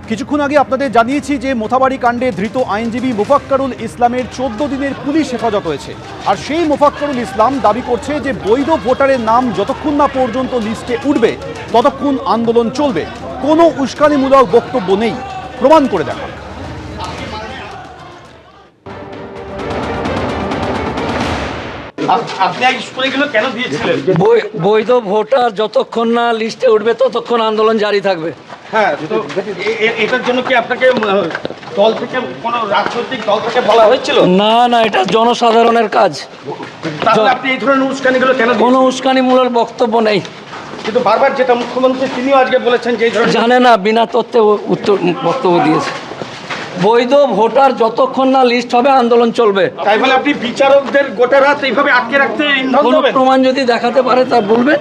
কিছুক্ষণ আগে আপনাদের জানিয়েছি যে মোথাবাড়ি কাণ্ডে ধৃত আইনজীবী মোফাক্কারুল ইসলামের 14 দিনের পুলিশ হেফাজত হয়েছে। আর সেই মোফাক্কারুল ইসলাম দাবি করছে যে বৈধ ভোটারের নাম যতক্ষণ না পর্যন্ত লিস্টে উঠবে ততক্ষণ আন্দোলন চলবে। কোনো উস্কানিমূলক বক্তব্য নেই, প্রমাণ করে দেখা। বৈধ ভোটার যতক্ষণ না লিস্টে উঠবে ততক্ষণ আন্দোলন জারি থাকবে। হ্যাঁ, তো এটার জন্য কি আপনাকে দল থেকে কোনো রাজনৈতিক দল থেকে বলা হয়েছিল? না না, এটা জনসাধারণের কাজ। তাহলে আপনি এই ধরনের উস্কানিগুলো কেন? কোনো উস্কানিমূলক বক্তব্য নেই। কিন্তু বারবার যেটা মুখ্যমন্ত্রী তিনিও আজকে বলেছেন যে জানে না, বিনা তথ্যে উত্তর বক্তব্য দিয়েছে। বৈধ ভোটার যতক্ষণ না লিস্ট হবে আন্দোলন চলবে। তাই বলে আপনি বিচারকদের গোটা রাত এইভাবে আটকে রাখতে ইন্ধন কোনো দেবেন? প্রমাণ যদি দেখাতে পারে তা বলবেন।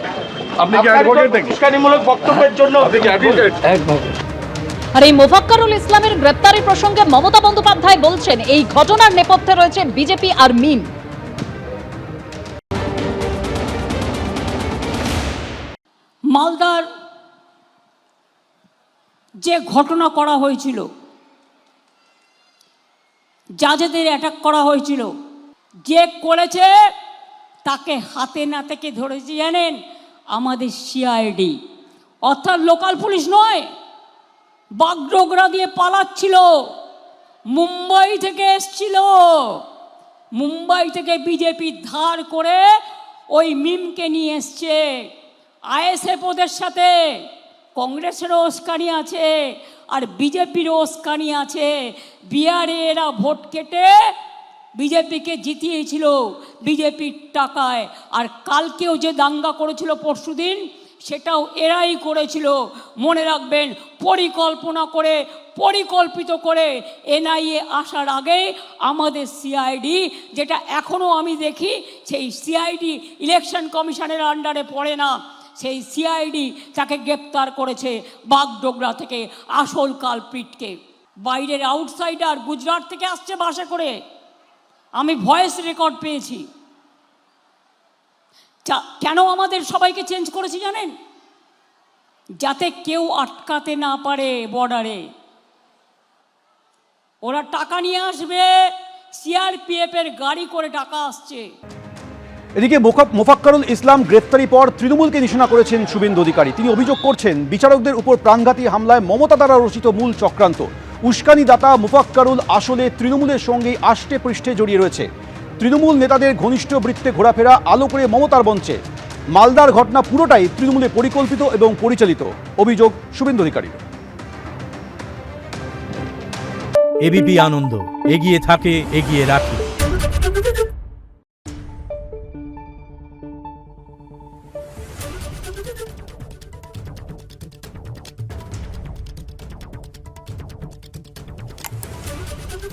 আপনি কি অ্যাডভোকেট নাকি? উস্কানিমূলক বক্তব্যের জন্য আপনি কি অ্যাডভোকেট? একভাবে। আর এই মোফাক্কারুল ইসলামের গ্রেপ্তারি প্রসঙ্গে মমতা বন্দ্যোপাধ্যায় বলছেন এই ঘটনার নেপথ্যে রয়েছে বিজেপি আর মিম। মালদার যে ঘটনা করা হয়েছিল, জাজেদের অ্যাটাক করা হয়েছিল, যে করেছে তাকে হাতে নাতে কে ধরেছে জানেন? আমাদের সিআইডি, অর্থাৎ লোকাল পুলিশ নয়, বাগডোগরা দিয়ে পালাচ্ছিল, মুম্বাই থেকে এসছিল। মুম্বাই থেকে বিজেপি ধার করে ওই মিমকে নিয়ে এসছে। আইএসএফ ওদের সাথে, কংগ্রেসেরও উস্কানি আছে আর বিজেপিরও উস্কানি আছে। বিহারে এরা ভোট কেটে বিজেপিকে জিতিয়েছিল বিজেপির টাকায়। আর কালকেও যে দাঙ্গা করেছিল পরশুদিন, সেটাও এরাই করেছিল। মনে রাখবেন, পরিকল্পনা করে, পরিকল্পিত করে এনআইএ আসার আগে আমাদের সিআইডি, যেটা এখনও আমি দেখি সেই সিআইডি ইলেকশন কমিশনের আন্ডারে পড়ে না, সেই সিআইডি তাকে গ্রেপ্তার করেছে বাগডোগরা থেকে আসল কালপিটকে। বাইরের আউটসাইডার গুজরাট থেকে আসছে বাসে করে, আমি ভয়েস রেকর্ড পেয়েছি। কেন আমাদের সবাইকে চেঞ্জ করেছি জানেন? যাতে কেউ আটকাতে না পারে বর্ডারে। ওরা টাকা নিয়ে আসবে, সিআরপিএফ এর গাড়ি করে টাকা আসছে। এদিকে মোফাক্কারুল ইসলাম গ্রেফতারি পর তৃণমূলকে নিশানা করেছেন শুভেন্দু অধিকারী। তিনি অভিযোগ করছেন বিচারকদের উপর প্রাণঘাতী হামলায় মমতা দ্বারা রচিত মূল চক্রান্ত। উস্কানিদাতা মোফাক্কারুল আসলে তৃণমূলের সঙ্গেই আষ্টে পৃষ্ঠে জড়িয়ে রয়েছে। তৃণমূল নেতাদের ঘনিষ্ঠ বৃত্তে ঘোরাফেরা আলো করে মমতার মঞ্চে। মালদার ঘটনা পুরোটাই তৃণমূলে পরিকল্পিত এবং পরিচালিত, অভিযোগ শুভেন্দু অধিকারীর। এবিপি আনন্দ, এগিয়ে থাকে, এগিয়ে রাখে।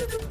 Thank you.